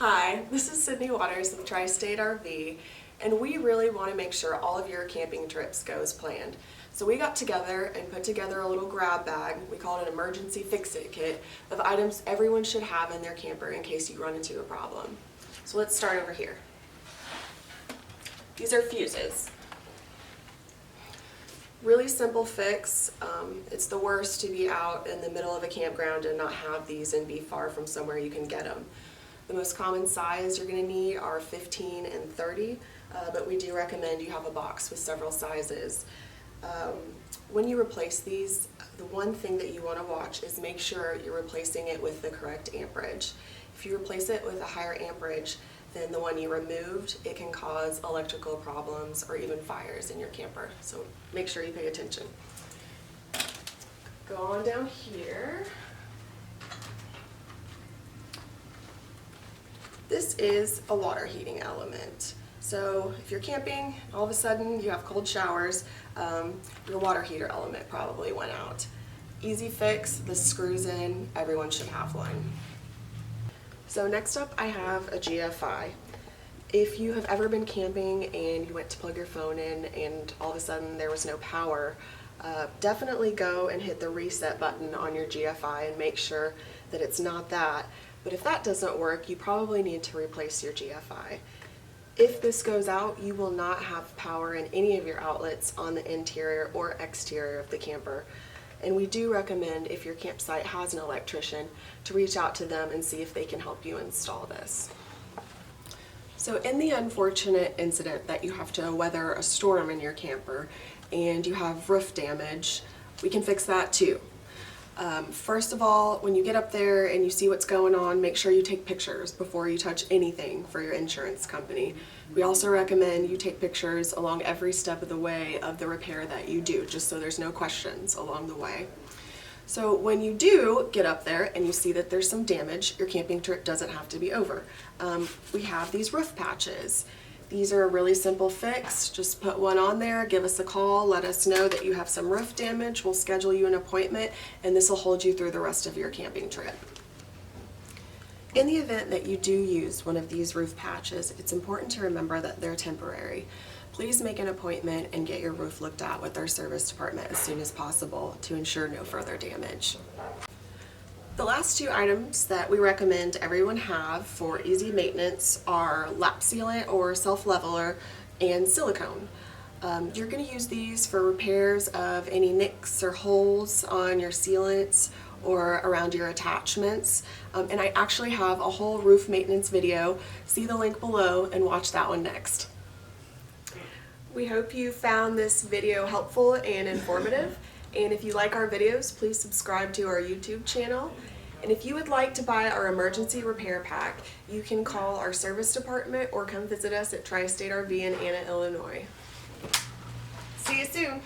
Hi, this is Sydney Waters with Tri-State RV, and we really want to make sure all of your camping trips go as planned. So we got together and put together a little grab bag, we call it an emergency fix-it kit, of items everyone should have in their camper in case you run into a problem. So let's start over here. These are fuses. Really simple fix. It's the worst to be out in the middle of a campground and not have these and be far from somewhere you can get them. The most common size you're going to need are 15 and 30, but we do recommend you have a box with several sizes. When you replace these, the one thing that you want to watch is make sure you're replacing it with the correct amperage. If you replace it with a higher amperage than the one you removed, it can cause electrical problems or even fires in your camper. So make sure you pay attention. Go on down here. This is a water heating element. So if you're camping, all of a sudden you have cold showers, your water heater element probably went out. Easy fix, this screws in, everyone should have one. So next up I have a GFI. If you have ever been camping and you went to plug your phone in and all of a sudden there was no power, definitely go and hit the reset button on your GFI and make sure that it's not that. But if that doesn't work, you probably need to replace your GFI. If this goes out, you will not have power in any of your outlets on the interior or exterior of the camper. And we do recommend, if your campsite has an electrician, to reach out to them and see if they can help you install this. So in the unfortunate incident that you have to weather a storm in your camper and you have roof damage, we can fix that too. First of all, when you get up there and you see what's going on, make sure you take pictures before you touch anything for your insurance company. We also recommend you take pictures along every step of the way of the repair that you do, just so there's no questions along the way. So when you do get up there and you see that there's some damage, your camping trip doesn't have to be over. We have these roof patches. These are a really simple fix. Just put one on there, give us a call, let us know that you have some roof damage. We'll schedule you an appointment, and this will hold you through the rest of your camping trip. In the event that you do use one of these roof patches, it's important to remember that they're temporary. Please make an appointment and get your roof looked at with our service department as soon as possible to ensure no further damage. The last two items that we recommend everyone have for easy maintenance are lap sealant or self-leveler and silicone. You're going to use these for repairs of any nicks or holes on your sealants or around your attachments. And I actually have a whole roof maintenance video. See the link below and watch that one next. We hope you found this video helpful and informative. And if you like our videos, please subscribe to our YouTube channel. And if you would like to buy our emergency repair pack, you can call our service department or come visit us at Tri-State RV in Anna, Illinois. See you soon.